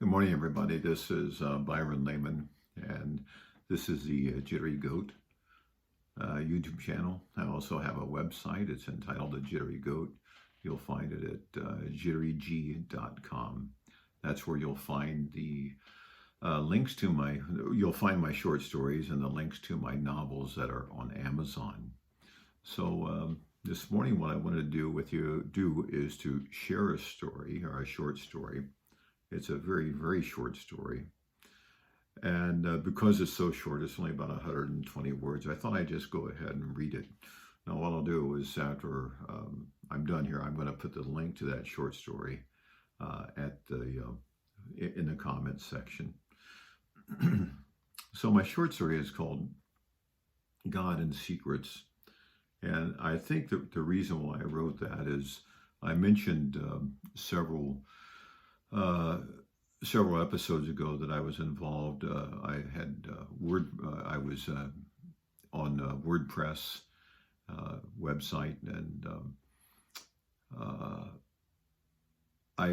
Good morning, everybody. This is Byron Lehman, and this is the Jittery Goat YouTube channel. I also have a website. It's entitled The Jittery Goat. You'll find it at jitteryg.com. That's where you'll find the links to you'll find my short stories and the links to my novels that are on Amazon. So this morning, what I want to do is to share a story or a short story. It's a very, very short story. And because it's so short, it's only about 120 words, I thought I'd just go ahead and read it. Now, what I'll do is after I'm done here, I'm going to put the link to that short story in the comments section. So my short story is called God and Secrets. And I think that the reason why I wrote that is I mentioned several episodes ago that I was involved. I had I was on WordPress website, and I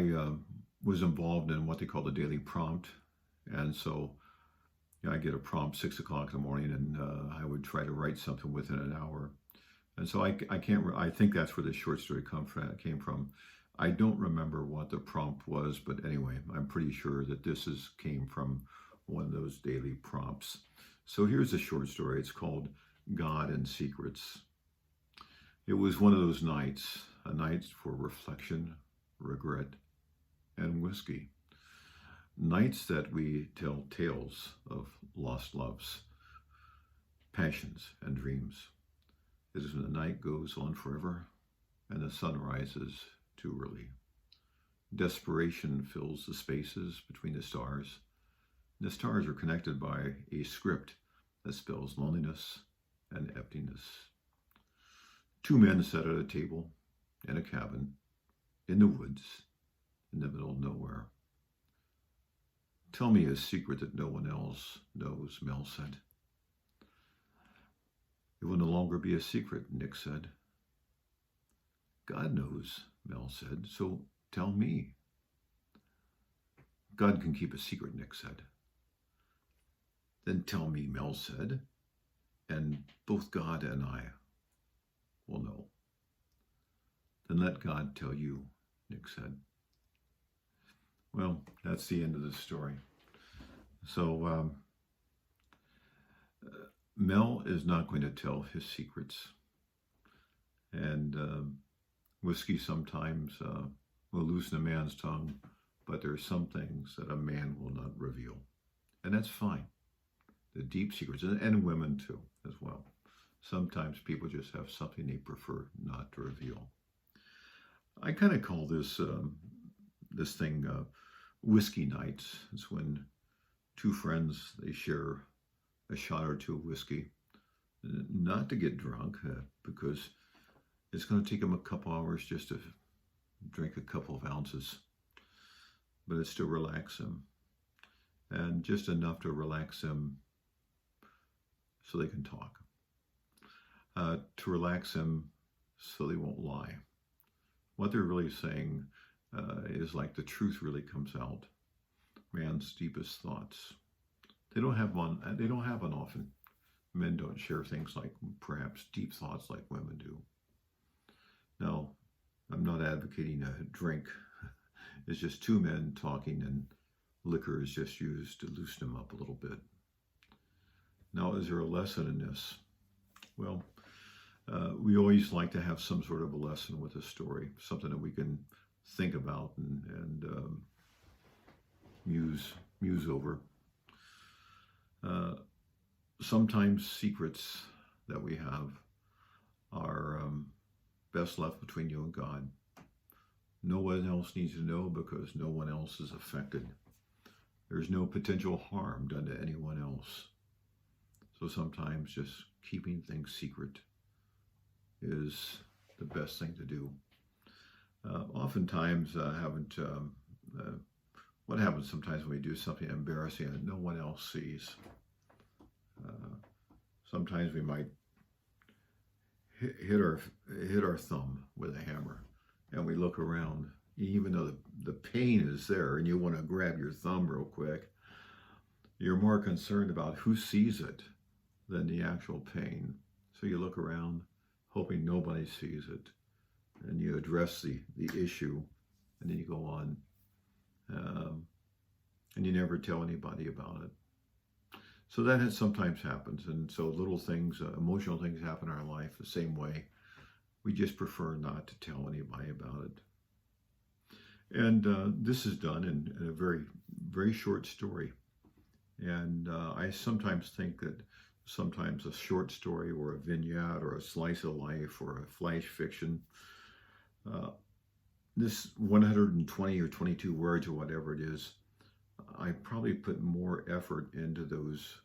was involved in what they call the daily prompt. And so I get a prompt 6 o'clock in the morning, and I would try to write something within an hour. And so I think that's where the short story came from. I don't remember what the prompt was, but anyway, I'm pretty sure that this came from one of those daily prompts. So here's a short story. It's called God and Secrets. It was one of those nights, a night for reflection, regret, and whiskey. Nights that we tell tales of lost loves, passions, and dreams. It is when the night goes on forever and the sun rises too early. Desperation fills the spaces between the stars. The stars are connected by a script that spells loneliness and emptiness. Two men sat at a table in a cabin in the woods in the middle of nowhere. Tell me a secret that no one else knows, Mel said. It will no longer be a secret, Nick said. God knows, Mel said, so tell me. God can keep a secret, Nick said. Then tell me, Mel said, and both God and I will know. Then let God tell you, Nick said. Well, that's the end of the story. So Mel is not going to tell his secrets. And whiskey sometimes will loosen a man's tongue, but there are some things that a man will not reveal. And that's fine. The deep secrets, and women too, as well. Sometimes people just have something they prefer not to reveal. I kind of call this thing whiskey nights. It's when two friends, they share a shot or two of whiskey, not to get drunk, because it's going to take them a couple hours just to drink a couple of ounces, but it's to relax them, and just enough to relax them so they can talk, to relax them so they won't lie. What they're really saying is like the truth really comes out, man's deepest thoughts. They don't have one often. Men don't share things like perhaps deep thoughts like women do. Now, I'm not advocating a drink. It's just two men talking, and liquor is just used to loosen them up a little bit. Now, is there a lesson in this? Well, we always like to have some sort of a lesson with a story, something that we can think about and muse over. Sometimes secrets that we have are best left between you and God. No one else needs to know because no one else is affected. There's no potential harm done to anyone else. So sometimes just keeping things secret is the best thing to do. Oftentimes, what happens sometimes when we do something embarrassing that no one else sees? Sometimes we might hit our thumb with a hammer, and we look around even though the pain is there and you want to grab your thumb real quick, you're more concerned about who sees it than the actual pain. So you look around, hoping nobody sees it, and you address the issue, and then you go on. And you never tell anybody about it. So that sometimes happens. And so little things, emotional things happen in our life the same way. We just prefer not to tell anybody about it. And this is done in a very, very short story. And I sometimes think that sometimes a short story or a vignette or a slice of life or a flash fiction, this 120 or 22 words or whatever it is, I probably put more effort into those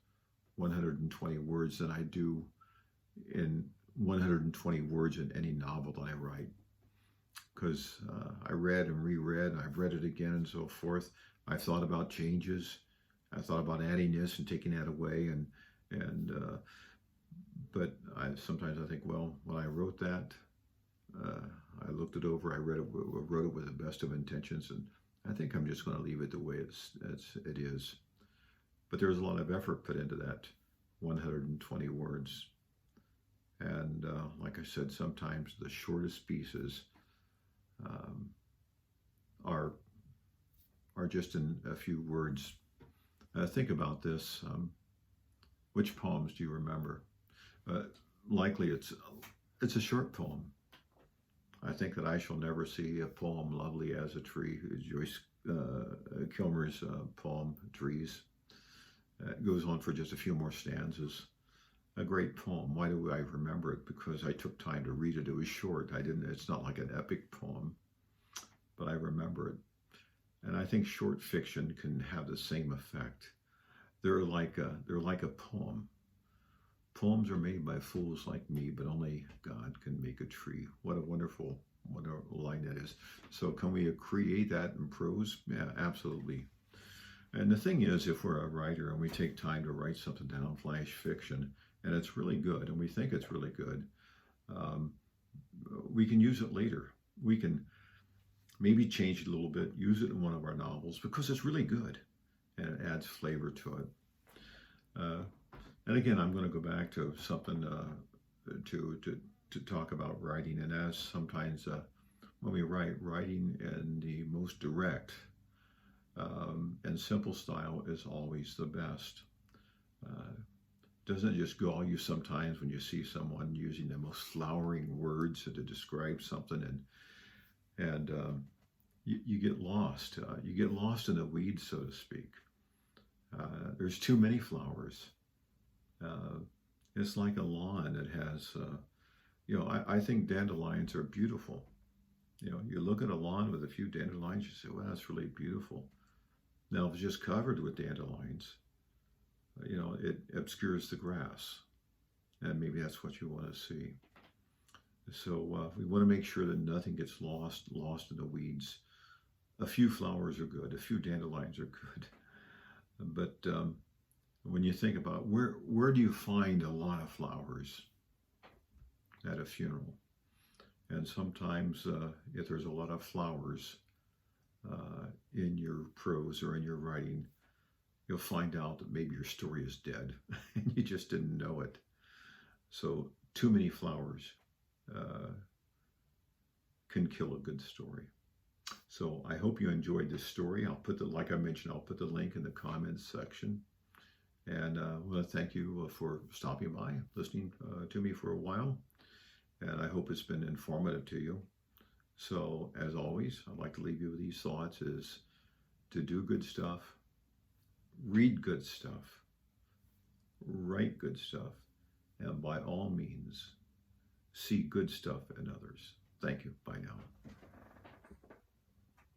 120 words than I do in 120 words in any novel that I write. Because I read and reread, and I've read it again and so forth. I've thought about changes. I thought about adding this and taking that away. But sometimes I think, well, when I wrote that, I looked it over, I read it, wrote it with the best of intentions, and I think I'm just going to leave it the way it is. But there's a lot of effort put into that 120 words. And like I said, sometimes the shortest pieces are just in a few words. Think about this. Which poems do you remember? Likely it's a short poem. I think that I shall never see a poem lovely as a tree, Joyce Kilmer's poem, Trees. It goes on for just a few more stanzas. A great poem. Why do I remember it? Because I took time to read it. It was short. It's not like an epic poem, but I remember it. And I think short fiction can have the same effect. They're like a poem. Poems are made by fools like me, but only God can make a tree. What a wonderful line that is. So can we create that in prose? Yeah, absolutely. And the thing is, if we're a writer and we take time to write something down, flash fiction, and it's really good, and we think it's really good, we can use it later. We can maybe change it a little bit, use it in one of our novels because it's really good and it adds flavor to it. And again, I'm going to go back to something to talk about writing. And as sometimes when we writing in the most direct and simple style is always the best. Doesn't it just gall you sometimes when you see someone using the most flowering words to describe something, and you get lost. You get lost in the weeds, so to speak. There's too many flowers. It's like a lawn that has, I think dandelions are beautiful. You look at a lawn with a few dandelions, you say, well, that's really beautiful. Now, if it's just covered with dandelions, it obscures the grass. And maybe that's what you want to see. So we want to make sure that nothing gets lost in the weeds. A few flowers are good. A few dandelions are good. But when you think about where do you find a lot of flowers? At a funeral. And sometimes if there's a lot of flowers in your prose or in your writing, you'll find out that maybe your story is dead and you just didn't know it. So too many flowers can kill a good story. So I hope you enjoyed this story. Like I mentioned, I'll put the link in the comments section. And I want to thank you for stopping by, listening to me for a while. And I hope it's been informative to you. So as always, I'd like to leave you with these thoughts: is to do good stuff, read good stuff, write good stuff, and by all means, see good stuff in others. Thank you. Bye now.